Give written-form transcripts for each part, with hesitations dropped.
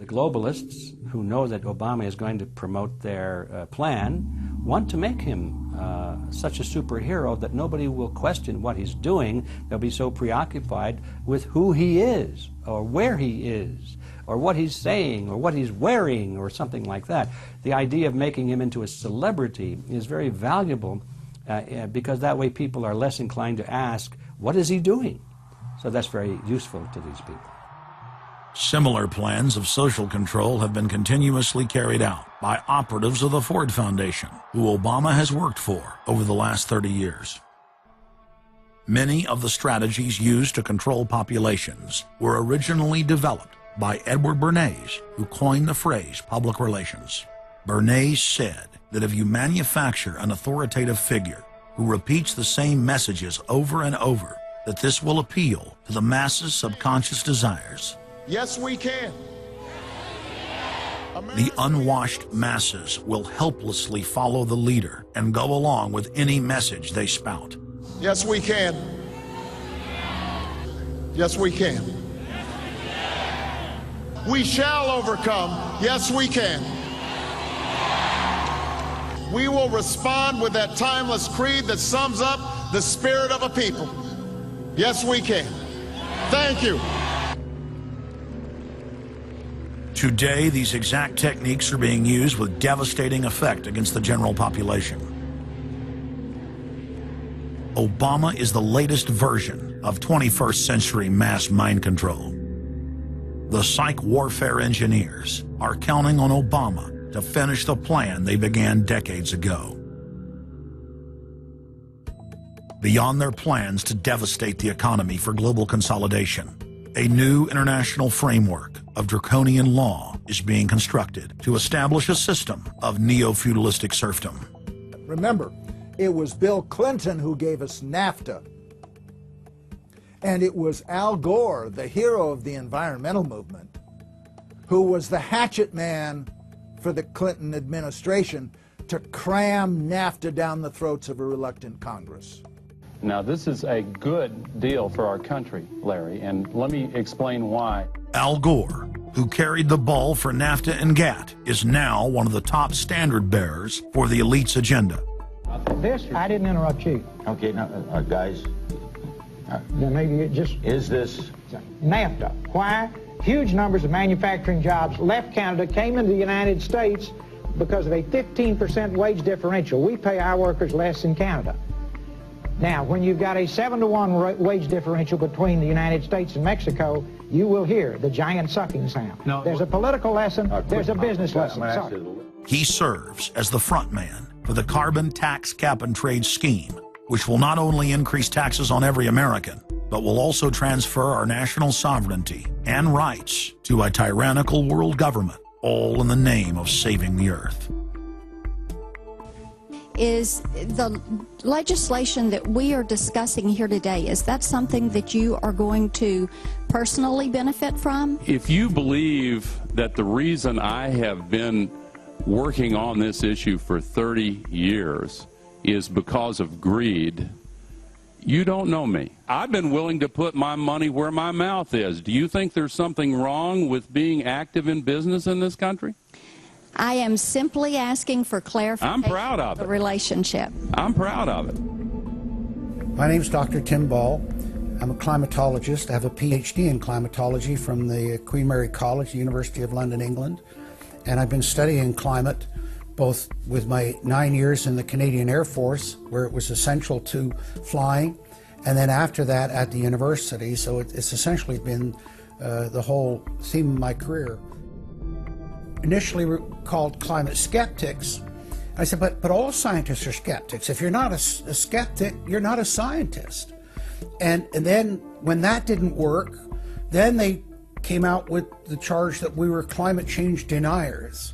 The globalists, who know that Obama is going to promote their plan, want to make him such a superhero that nobody will question what he's doing. They'll be so preoccupied with who he is, or where he is, or what he's saying, or what he's wearing, or something like that. The idea of making him into a celebrity is very valuable because that way people are less inclined to ask, what is he doing? So that's very useful to these people. Similar plans of social control have been continuously carried out by operatives of the Ford Foundation, who Obama has worked for over the last 30 years. Many of the strategies used to control populations were originally developed by Edward Bernays, who coined the phrase public relations. Bernays said that if you manufacture an authoritative figure who repeats the same messages over and over, that this will appeal to the masses' subconscious desires. Yes, we can. The unwashed masses will helplessly follow the leader and go along with any message they spout. Yes, we can. Yes, we can. We shall overcome. Yes, we can. We will respond with that timeless creed that sums up the spirit of a people. Yes, we can. Thank you. Today, these exact techniques are being used with devastating effect against the general population. Obama is the latest version of 21st century mass mind control. The psych warfare engineers are counting on Obama to finish the plan they began decades ago. Beyond their plans to devastate the economy for global consolidation, a new international framework of draconian law is being constructed to establish a system of neo-feudalistic serfdom. Remember, it was Bill Clinton who gave us NAFTA. And it was Al Gore, the hero of the environmental movement, who was the hatchet man for the Clinton administration to cram NAFTA down the throats of a reluctant Congress. Now, this is a good deal for our country, Larry, and let me explain why. Al Gore, who carried the ball for NAFTA and GATT, is now one of the top standard bearers for the elite's agenda. I didn't interrupt you. Okay, now, guys. Then maybe it just... Is this... NAFTA. Why? Huge numbers of manufacturing jobs left Canada, came into the United States because of a 15% wage differential. We pay our workers less in Canada. Now, when you've got a 7-to-1 wage differential between the United States and Mexico, you will hear the giant sucking sound. No, there's a political lesson, there's a business lesson. Sorry. He serves as the front man for the carbon tax cap and trade scheme, which will not only increase taxes on every American, but will also transfer our national sovereignty and rights to a tyrannical world government, all in the name of saving the earth. Is the legislation that we are discussing here today, is that something that you are going to personally benefit from? If you believe that the reason I have been working on this issue for 30 years is because of greed, you don't know me. I've been willing to put my money where my mouth is. Do you think there's something wrong with being active in business in this country? I am simply asking for clarification. I'm proud of it. The relationship. I'm proud of it. My name is Dr. Tim Ball. I'm a climatologist. I have a PhD in climatology from the Queen Mary College, the University of London, England. And I've been studying climate both with my 9 years in the Canadian Air Force, where it was essential to flying, and then after that at the university. So it's essentially been the whole theme of my career. Initially called climate skeptics. I said, but all scientists are skeptics. If you're not a skeptic, you're not a scientist. And then when that didn't work, then they came out with the charge that we were climate change deniers.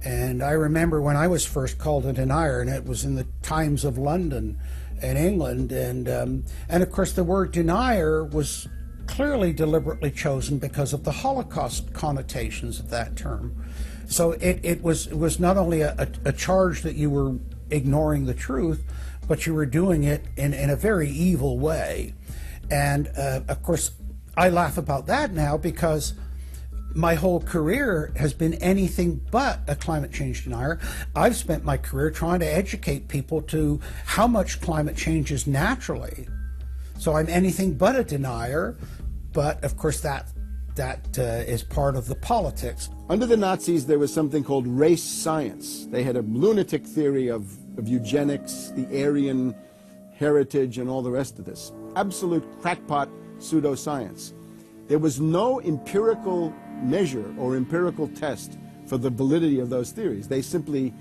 And I remember when I was first called a denier, and it was in the Times of London in England, and of course the word denier was clearly deliberately chosen because of the Holocaust connotations of that term. So it was not only a charge that you were ignoring the truth, but you were doing it in a very evil way. And of course, I laugh about that now because my whole career has been anything but a climate change denier. I've spent my career trying to educate people to how much climate changes naturally. So I'm anything but a denier, but of course that is part of the politics. Under the Nazis, there was something called race science. They had a lunatic theory of eugenics, the Aryan heritage, and all the rest of this. Absolute crackpot pseudoscience. There was no empirical measure or empirical test for the validity of those theories. They simply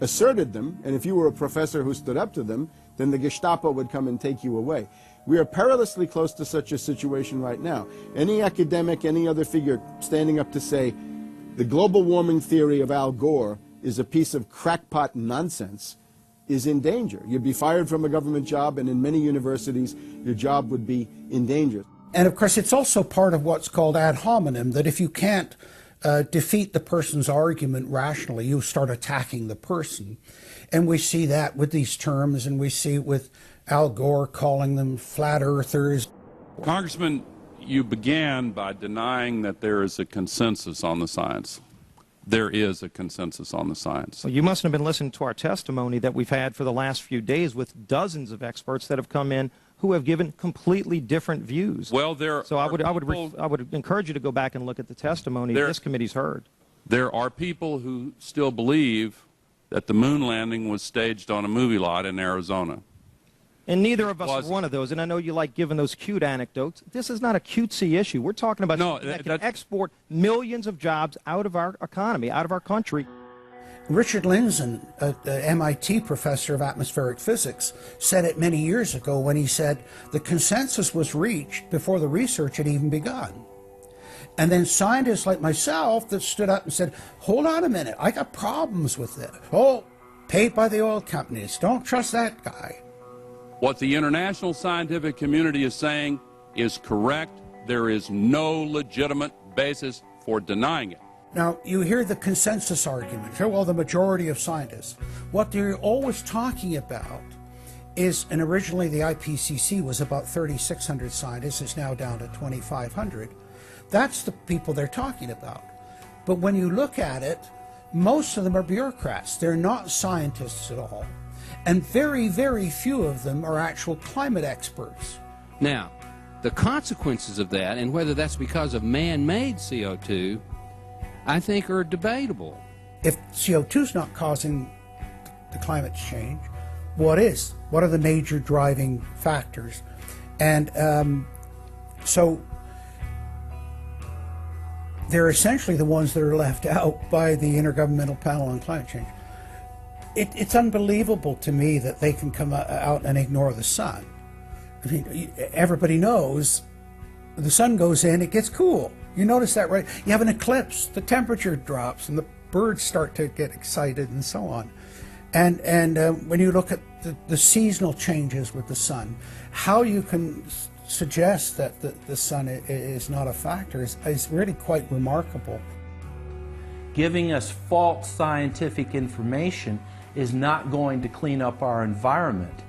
asserted them, and if you were a professor who stood up to them, then the Gestapo would come and take you away. We are perilously close to such a situation right now. Any academic, any other figure standing up to say the global warming theory of Al Gore is a piece of crackpot nonsense is in danger. You'd be fired from a government job, and in many universities, your job would be in danger. And of course, it's also part of what's called ad hominem, that if you can't defeat the person's argument rationally, you start attacking the person. And we see that with these terms, and we see it with Al Gore calling them flat earthers. Congressman, you began by denying that there is a consensus on the science. There is a consensus on the science. Well, you mustn't have been listening to our testimony that we've had for the last few days with dozens of experts that have come in who have given completely different views. Well, I would encourage you to go back and look at the testimony this committee's heard. There are people who still believe that the moon landing was staged on a movie lot in Arizona. And neither of us are one of those, and I know you like giving those cute anecdotes. This is not a cutesy issue. We're talking about something that can export millions of jobs out of our economy, out of our country. Richard Lindzen, an MIT professor of atmospheric physics, said it many years ago when he said the consensus was reached before the research had even begun. And then scientists like myself that stood up and said, hold on a minute, I got problems with this. Oh, paid by the oil companies, don't trust that guy. What the international scientific community is saying is correct. There is no legitimate basis for denying it. Now, you hear the consensus argument. Well, the majority of scientists. What they're always talking about is, and originally the IPCC was about 3,600 scientists, it's now down to 2,500. That's the people they're talking about. But when you look at it, most of them are bureaucrats. They're not scientists at all. And very, very few of them are actual climate experts. Now, the consequences of that, and whether that's because of man-made CO2, I think are debatable. If CO2 is not causing the climate change, what is? What are the major driving factors? And so they're essentially the ones that are left out by the Intergovernmental Panel on Climate Change. It's unbelievable to me that they can come out and ignore the sun. I mean, everybody knows the sun goes in, it gets cool. You notice that, right? You have an eclipse, the temperature drops, and the birds start to get excited and so on. And when you look at the seasonal changes with the sun, how you can suggest that the sun is not a factor is really quite remarkable. Giving us false scientific information is not going to clean up our environment.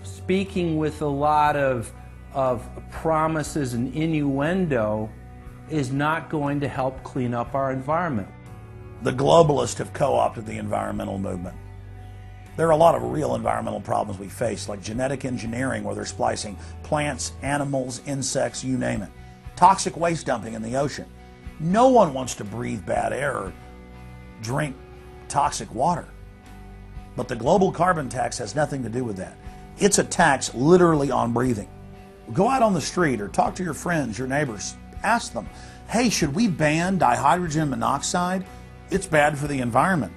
Speaking with a lot of promises and innuendo is not going to help clean up our environment. The globalists have co-opted the environmental movement. There are a lot of real environmental problems we face, like genetic engineering, where they're splicing plants, animals, insects, you name it. Toxic waste dumping in the ocean. No one wants to breathe bad air or drink toxic water. But the global carbon tax has nothing to do with that. It's a tax literally on breathing. Go out on the street or talk to your friends, your neighbors. Ask them, hey, should we ban dihydrogen monoxide? It's bad for the environment.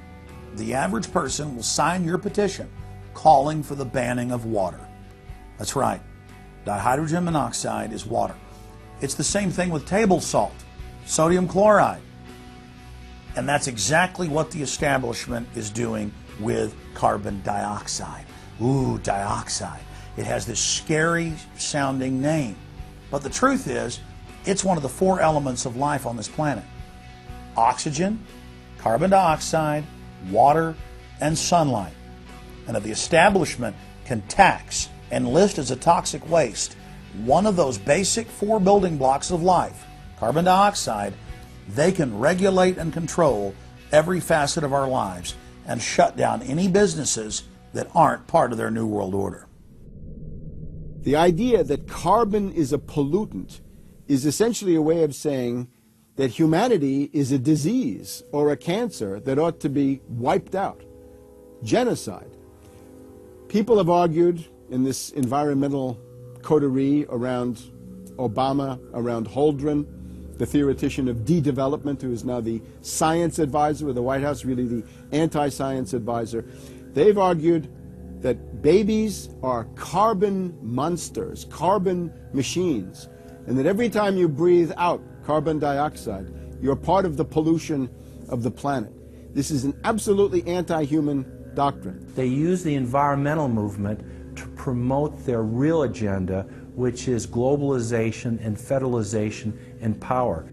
The average person will sign your petition calling for the banning of water. That's right. Dihydrogen monoxide is water. It's the same thing with table salt, sodium chloride. And that's exactly what the establishment is doing with carbon dioxide. Ooh, dioxide. It has this scary sounding name. But the truth is, it's one of the 4 elements of life on this planet. Oxygen, carbon dioxide, water, and sunlight. And if the establishment can tax and list as a toxic waste one of those basic 4 building blocks of life, carbon dioxide, they can regulate and control every facet of our lives and shut down any businesses that aren't part of their New World Order. The idea that carbon is a pollutant is essentially a way of saying that humanity is a disease or a cancer that ought to be wiped out. Genocide. People have argued in this environmental coterie around Obama, around Holdren, the theoretician of de-development, who is now the science advisor of the White House, really the anti-science advisor. They've argued that babies are carbon monsters, carbon machines, and that every time you breathe out carbon dioxide, you're part of the pollution of the planet. This is an absolutely anti-human doctrine. They use the environmental movement to promote their real agenda, which is globalization and federalization and power.